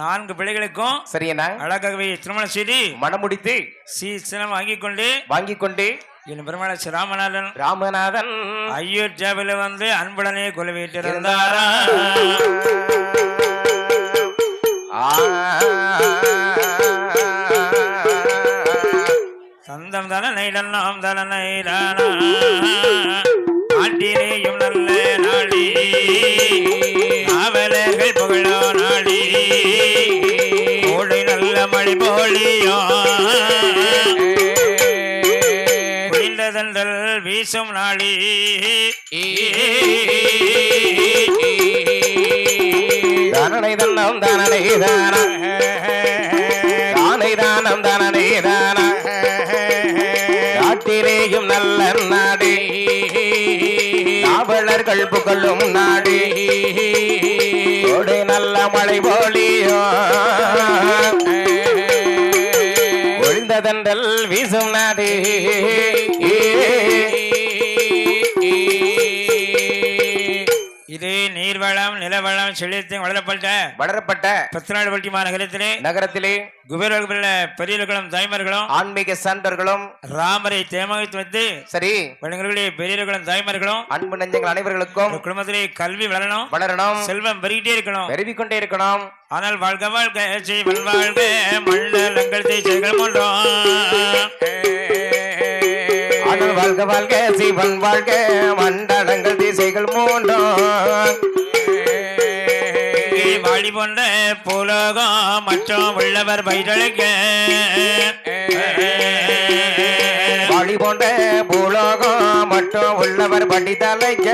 4 பிள்ளைகளுக்கும் சரியண்ணா அழகாகவே திருமணம் செய்து மனமுடித்து சீசனம் வாங்கிக் கொண்டு என் பெருமாள் ராமநாதன் அயோத்தியாவில வந்து அன்புடனே கொலவிட்டிருந்தாரா. சந்தம் தன நைடல்லாம் தன நைடானா நாட்டிலேயும் நல்ல நாடி நாவலர்கள் புகழோ நாடி ஓடை நல்ல மழை போலியோ குளிர்ந்ததன்றல் வீசும் நாளி தானனை தன்னம் தானனை தான தானை தானம் தானனை தான நாட்டிலேயும் நல்ல நாடி நாவலர்கள் புகழும் நாடி ஓடை நல்ல மழை போலியோ ஒழிந்ததன்றல் வீசும் நாடி. இது நீர்வளம் நிலவளம் செழித்து வளரப்பட்ட பத்தினாடுபட்டி நகரத்திலே குபேரர்கள் பெரியவர்களும் தாய்மார்களும் ஆன்மீக சான்றர்களும் ராமரை தேமாவித்து வந்து சரி வழங்குகளே பெரியவர்களும் தாய்மார்களும் அன்பு நெஞ்சங்கள் அனைவர்களுக்கும் குடும்பத்திலே கல்வி வளரணும் செல்வம் பெருகிட்டே இருக்கணும் பெருகிக்கொண்டே இருக்கணும். ஆனால் வாழ்க வாழ்க செய்வன் வாழ்க மண்டலங்கள் செய்கள் மூன்றோம் வாழ்க வாழ்க சிவன் வாழ்க மண்டலங்கள் திசைகள் மூன்றோம் வாழி போன்ற புலகம் மற்றும் உள்ளவர் பயிரழைக்க வாழி போன்ற புலகம் மற்றும் உள்ளவர் படித்தலைக்க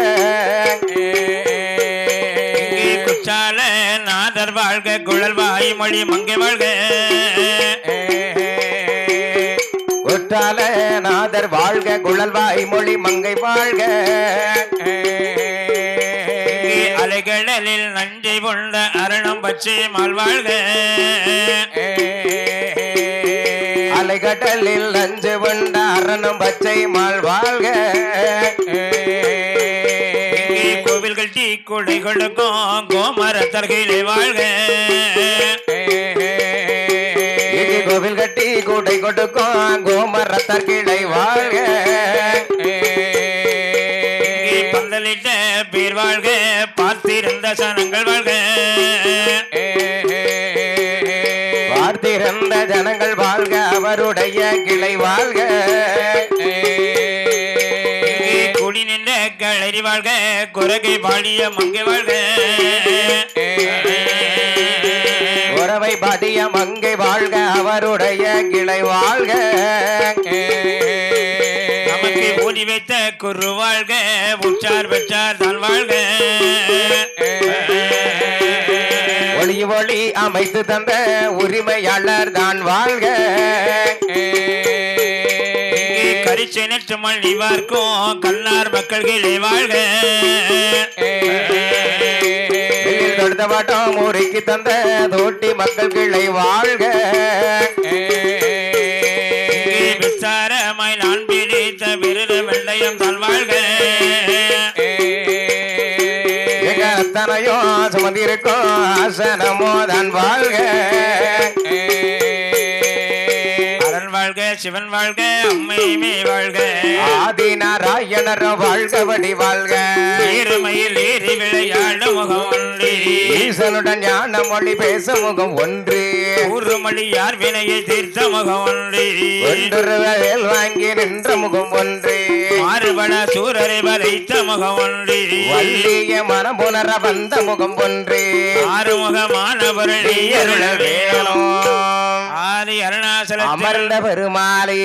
குச்சால நாதர் வாழ்க குழல் வாய் மொழி மங்கை வாழ்க குற்றால நாதர் வாழ்க குழல்வாய் மொழி மங்கை வாழ்க அலைகளில் நஞ்சை கொண்ட அரணம் பச்சை மால் வாழ்க அலைகடலில் நஞ்சு கொண்ட அரணம் பச்சை மால் வாழ்க கோவில் கட்டி கொடை கொடுக்கும் கோமரத்தர்களை வாழ்க கோவில் கட்டி கூடை கொடுக்கும் கோமரத்தர் கிளை வாழ்க பந்தலிட்ட பேர் வாழ்க பார்த்திருந்த சனங்கள் வாழ்க பார்த்திருந்த ஜனங்கள் வாழ்க அவருடைய கிளை வாழ்க குடி நின்ற களரி வாழ்க குரகை பாடிய மங்கை வாழ்க உறவை பாடிய மங்கை வாழ்க அவருடைய கிளை வாழ்க நமக்கு ஊதி வைத்த குரு வாழ்க உச்சார் பெற்றார் தான் வாழ்க ஒளி ஒளி அமைத்து தந்த உரிமையாளர் தான் வாழ்க கரிச்சை நெற்று மல்லி பார்க்கும் கல்லார் மக்கள்களே வாழ்க தொடுத்தவாட்டம் முறைக்கு தந்த தோட்டி மக்கள் கிளை வாழ்க விசாரமாய் நான் பிடித்த விருது வெள்ளையம் தான் வாழ்க எங்க அத்தனையோ சுமந்திருக்கும் ஆசனமோ தான் வாழ்க அரண் வாழ்க சிவன் வாழ்க அம்மையுமே வாழ்க ஆதி நாராயணர் வாழ்கபடி வாழ்க ஏறுமையில் ஏறி விளையாடு முகம் ஒன்று ஈசனுடன் ஞான மொழி பேச முகம் ஒன்று ஊர்மொழி யார் வினையை தீர்த்த முகம் ஒன்று ஒன்றுவேல் வாங்கி நின்ற முகம் ஒன்று மாறுபட சூரரை வரைத்த முகம் ஒன்று வள்ளிய மனபுணர வந்த முகம் ஒன்று ஆறுமுகமான பொருள் அருள வேணும் ஆதி அருணாசல அமர்ந்த பெருமாளே